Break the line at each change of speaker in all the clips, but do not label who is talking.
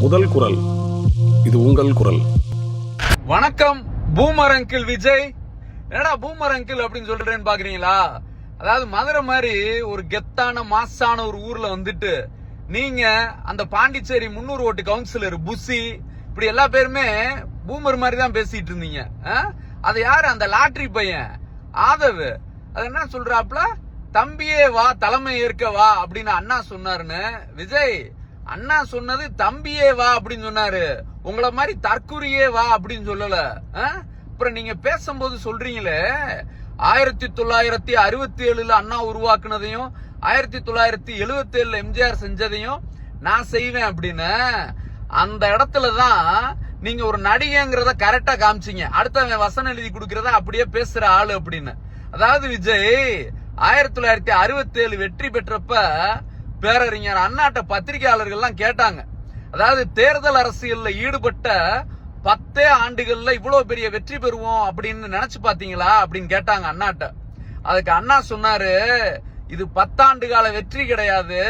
முதல் குரல். இது உங்கள் குரல்.
வணக்கம் பூமர் அங்கிள் விஜய். என்னடா பூமர் அங்கிள் அப்படின்னு சொல்றேன்னு பாக்குறீங்களா? அதாவது மதுரை மாதிரி ஒரு கெத்தான மாசான ஒரு ஊர்ல வந்துட்டு நீங்க அந்த பாண்டிச்சேரி 300 ஓட்டு கவுன்சிலர் புசி இப்படி எல்லா பேருமே பூமர் மாதிரி தான் பேசிட்டு இருந்தீங்க. அது யாரு? அந்த லாட்டரி பையன் ஆதவ். அது என்ன சொல்றாப்ல, தம்பியே வா தலைமை ஏற்க வா அப்படின்னு அண்ணா சொன்னாருன்னு. விஜய், அண்ணா சொன்னது தம்பியே வா அப்படின்னு சொன்னாரு, உங்களை மாதிரி தற்குறியே வா அப்படின்னு சொல்லல. அப்புறம் நீங்க பேசும்போது சொல்றீங்களே 1967 அண்ணா உருவாக்குனதையும் 1977 எம்ஜிஆர் செஞ்சதையும் நான் செய்வேன் அப்படின்னு. அந்த இடத்துலதான் நீங்க ஒரு நடிகைங்கிறத கரெக்டா காமிச்சீங்க. அடுத்த வசனம் எழுதி கொடுக்கறத அப்படியே பேசுற ஆளு அப்படின்னு. அதாவது விஜய் 1967 வெற்றி பெற்றப்ப பேரறிஞர் அண்ணாட்ட பத்திரிகையாளர்கள்லாம் கேட்டாங்க, அதாவது தேர்தல் அரசியல்ல ஈடுபட்ட 10 ஆண்டுகள்ல இவ்வளவு பெரிய வெற்றி பெறுவோம் அப்படின்னு நினைச்சு பாத்தீங்களா அப்படின்னு கேட்டாங்க அண்ணாட்ட. அதுக்கு அண்ணா சொன்னாரு, இது 10 ஆண்டு கால வெற்றி கிடையாது,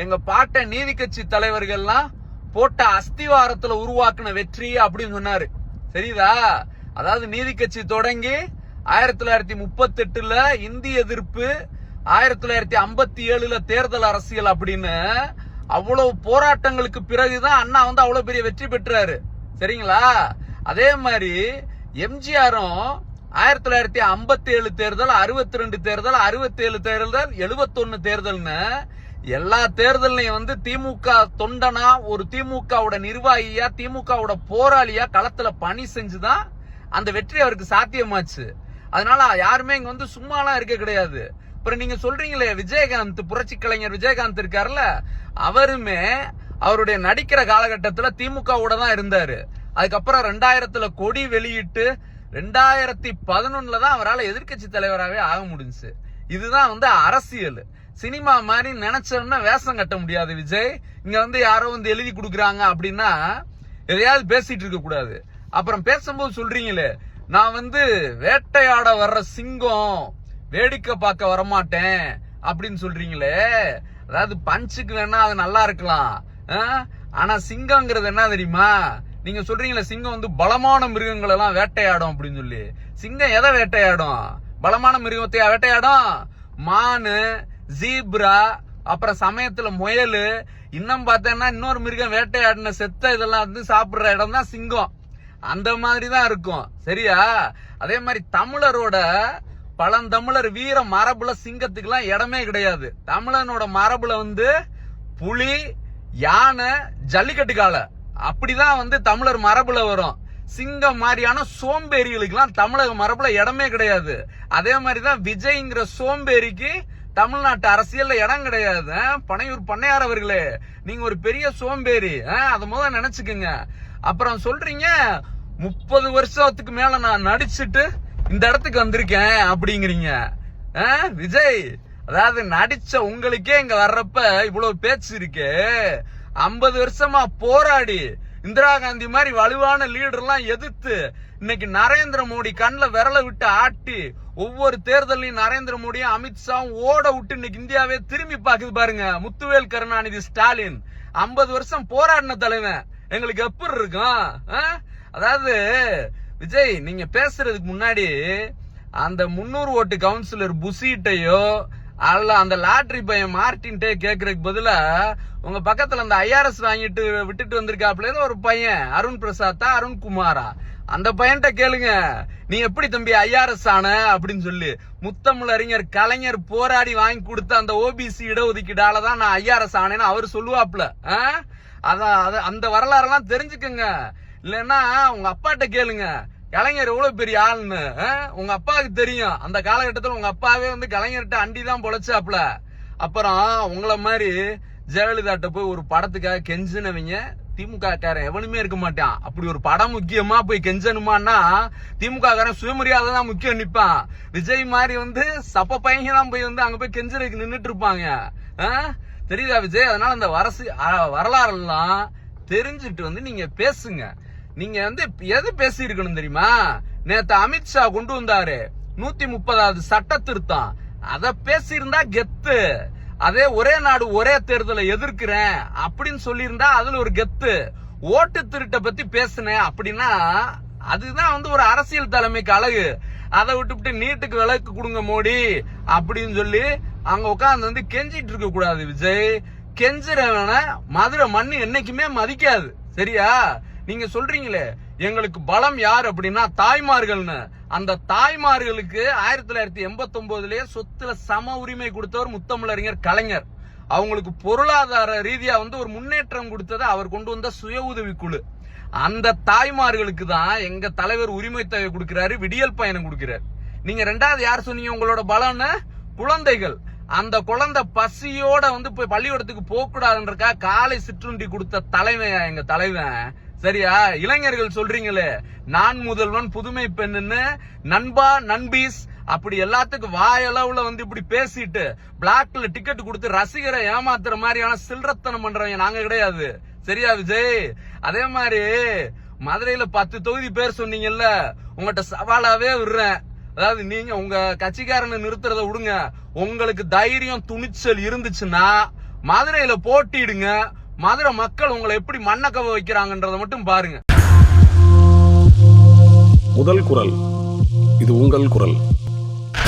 எங்க பாட்ட நீதி கட்சி தலைவர்கள்லாம் போட்ட அஸ்திவாரத்துல உருவாக்குன வெற்றி அப்படின்னு சொன்னாரு. சரிதா? அதாவது நீதி கட்சி தொடங்கி 1938 இந்தி எதிர்ப்பு, 1957 தேர்தல் அரசியல் அப்படின்னு அவ்வளவு போராட்டங்களுக்கு பிறகுதான் அண்ணா அவ்வளவு பெரிய வெற்றி பெற்றாரு. சரிங்களா? அதே மாதிரி எம்ஜிஆரும் 1957 தேர்தல், 62 தேர்தல், 67 தேர்தல், 71 தேர்தல்னு எல்லா தேர்தலையும் திமுக தொண்டனா, ஒரு திமுகவோட நிர்வாகியா, திமுகவோட போராளியா களத்துல பணி செஞ்சுதான் அந்த வெற்றி அவருக்கு சாத்தியமாச்சு. அதனால யாருமே இங்க சும்மாலாம் இருக்க கிடையாது. அப்புறம் நீங்க சொல்றீங்களே விஜயகாந்த், புரட்சி கலைஞர் விஜயகாந்த் இருக்காருல்ல, அவருமே அவருடைய நடிக்கிற காலகட்டத்துல திமுகவோட தான் இருந்தாரு. அதுக்கப்புறம் 2000 கொடி வெளியிட்டு 2011 தான் அவரால் எதிர்கட்சி தலைவராகவே ஆக முடிஞ்சுச்சு. இதுதான் அரசியல். சினிமா மாதிரி நினைச்சோம்னா வேஷம் கட்ட முடியாது விஜய். இங்க யாரோ எழுதி கொடுக்குறாங்க அப்படின்னா எதையாவது பேசிட்டு இருக்க கூடாது. அப்புறம் பேசும்போது சொல்றீங்களே, நான் வேட்டையாட வர்ற சிங்கம், வேடிக்கை பார்க்க வரமாட்டேன் அப்படின்னு சொல்றீங்களே. அதாவது பஞ்சுக்கு வேணா அது நல்லா இருக்கலாம், ஆனா சிங்கம்ங்கிறது என்ன தெரியுமா? நீங்க சொல்றீங்களே சிங்கம் பலமான மிருகங்கள் எல்லாம் வேட்டையாடும் அப்படின்னு சொல்லி. சிங்கம் எதை வேட்டையாடும்? பலமான மிருகத்தையா வேட்டையாடும்? மானு, ஜீப்ரா, அப்புறம் சமயத்துல முயல், இன்னும் பார்த்தேன்னா இன்னொரு மிருகம் வேட்டையாடின செத்த இதெல்லாம் சாப்பிடுற இடம் தான் சிங்கம். அந்த மாதிரி தான் இருக்கும். சரியா? அதே மாதிரி தமிழரோட பழந்தமிழர் வீர மரபுல சிங்கத்துக்குலாம் இடமே கிடையாது. தமிழனோட மரபுல புலி, யானை, ஜல்லிக்கட்டு காளை அப்படிதான் தமிழர் மரபுல வரும். சிங்கம் மாதிரியான சோம்பேறிகளுக்கெல்லாம் தமிழக மரபுல இடமே கிடையாது. அதே மாதிரிதான் விஜய்ங்கிற சோம்பேறிக்கு தமிழ்நாட்டு அரசியல்ல இடம் கிடையாது. பனையூர் பண்ணையார் அவர்களே, நீங்க ஒரு பெரிய சோம்பேறி, அத முதல்ல நினைச்சுக்குங்க. அப்புறம் சொல்றீங்க 30 வருஷத்துக்கு மேல நான் நடிச்சுட்டு இந்த இடத்துக்கு வந்திருக்கேன் அப்படிங்கிறீங்க. விஜய், அதாவது நடிச்ச உங்களுக்கே இங்க வர்றப்ப இவ்வளவு பேச்சு இருக்கு. 50 வருஷமா போராடி இந்திரா காந்தி மாதிரி வலுவான லீடர்லாம் எதிர்த்து இன்னைக்கு நரேந்திர மோடி கண்ணுல விரல விட்டு ஆட்டி ஒவ்வொரு தேர்தலையும் நரேந்திர மோடியும் அமித்ஷாவும் ஓட விட்டு இன்னைக்கு இந்தியாவே திரும்பி பாக்குது பாருங்க. முத்துவேல் கருணாநிதி ஸ்டாலின் 50 வருஷம் போராடின தலைவன் எங்களுக்கு எப்படி இருக்கும்? அதாவது விஜய், நீங்க பேசுறதுக்கு முன்னாடி அந்த 300 ஓட்டு கவுன்சிலர் புசிட்டையோ அல்ல அந்த லாட்டரி பையன் மார்டின்ட்டே கேக்குறதுக்கு பதிலா உங்க பக்கத்துல அந்த IRS வாங்கிட்டு விட்டுட்டு வந்திருக்காப்ல ஒரு பையன், அருண் பிரசாத்தா அருண்குமாரா, அந்த பையன்ட்ட கேளுங்க, நீ எப்படி தம்பி IRS ஆன அப்படின்னு சொல்லி. முத்தமிழ் அறிஞர் கலைஞர் போராடி வாங்கி கொடுத்த அந்த OBC இடஒதுக்கீடால தான் நான் IRS ஆனேன்னு அவர் சொல்லுவாப்ல. அந்த வரலாறுலாம் தெரிஞ்சுக்கங்க. இல்லன்னா உங்க அப்பாட்ட கேளுங்க, கலைஞர் எவ்வளவு பெரிய ஆளுன்னு உங்க அப்பாவுக்கு தெரியும். அந்த காலகட்டத்தில் உங்க அப்பாவே கலைஞர்கிட்ட அண்டிதான் பொழைச்சாப்ல. அப்புறம் உங்களை மாதிரி ஜெயலலிதாட்ட போய் ஒரு படத்துக்காக கெஞ்சினவங்க திமுக காரன் எவனுமே இருக்க மாட்டான். அப்படி ஒரு படம் முக்கியமா போய் கெஞ்சனுமான்னா திமுக காரன் சுயமரியாதை தான் முக்கியம் நிப்பான். விஜய் மாதிரி சப்ப பையங்க தான் போய் அங்க போய் கெஞ்சறதுக்கு நின்றுட்டு இருப்பாங்க. தெரியுதா விஜய்? அதனால அந்த வரலாறு எல்லாம் தெரிஞ்சுட்டு நீங்க பேசுங்க. நீங்க எது பேசி இருக்கணும் தெரியுமா? நேத்து அமித்ஷா கொண்டு வந்தாரு 130வது சட்ட திருத்தம், அத பேசியிருந்தா கெத்து. அதே ஒரே நாடு ஒரே தேர்தலை எதிர்க்கிறேன் அப்படின்னு சொல்லியிருந்தா அதுல ஒரு கெத்து. ஓட்டு திருட்ட பத்தி பேசுனேன் அப்படின்னா அதுதான் வந்து ஒரு அரசியல் தலைமைக்கு அழகு. அதை விட்டுவிட்டு நீட்டுக்கு விலக்கு கொடுங்க மோடி அப்படின்னு சொல்லி அங்க உட்கார்ந்து வந்து கெஞ்சிட்டு இருக்க கூடாது விஜய். கெஞ்சுறவன மதுரை மண்ணு என்னைக்குமே மதிக்காது. சரியா? நீங்க சொல்றீங்களே எங்களுக்கு பலம் யார் அப்படின்னா தாய்மார்கள்னு. அந்த தாய்மார்களுக்கு 1989லயே சொத்துல சம உரிமை கொடுத்தவர் முத்தமிழறிஞர் கலைஞர். அவங்களுக்கு பொருளாதார ரீதியா வந்து ஒரு முன்னேற்றம் கொடுத்தது அவர் கொண்டு வந்த சுய உதவி குழு. அந்த தாய்மார்களுக்கு தான் எங்க தலைவர் உரிமை தொகை கொடுக்கிறாரு, விடியல் பயணம் கொடுக்கிறாரு. நீங்க ரெண்டாவது யார் சொன்னீங்க உங்களோட பலம்னு? குழந்தைகள். அந்த குழந்தை பசியோட வந்து போய் பள்ளிக்கூடத்துக்கு போக கூடாதுன்றக்கா காலை சிற்றுண்டி கொடுத்த தலைமையா எங்க தலைவன். சரியா? இளைஞர்கள் சொல்றீங்களே நான் முதல்வன் புதுமை பெண்ணுன்னு நண்பா நண்பீஸ் அப்படி எல்லாத்துக்கும் வாயளவுல வந்து இப்படி பேசிட்டு பிளாக்ல டிக்கெட் கொடுத்து ரசிகரை ஏமாத்துற மாதிரியான சில்றத்தனம் பண்றவங்க நாங்க கிடையாது. சரியா விஜய்? அதே மாதிரி மதுரையில 10 தொகுதி பேர் சொன்னீங்கல்ல, உங்ககிட்ட சவாலாவே விடுறேன். அதாவது நீங்க உங்க கட்சிக்காரனை நிறுத்துறத விடுங்க, உங்களுக்கு தைரியம் துணிச்சல் இருந்துச்சுன்னா மதுரையில போட்டிடுங்க. மதுரை மக்கள் உங்களை எப்படி மண்ணக்கவ வைக்கிறாங்கன்றத மட்டும் பாருங்க.
முதல் குரல். இது உங்கள் குரல்.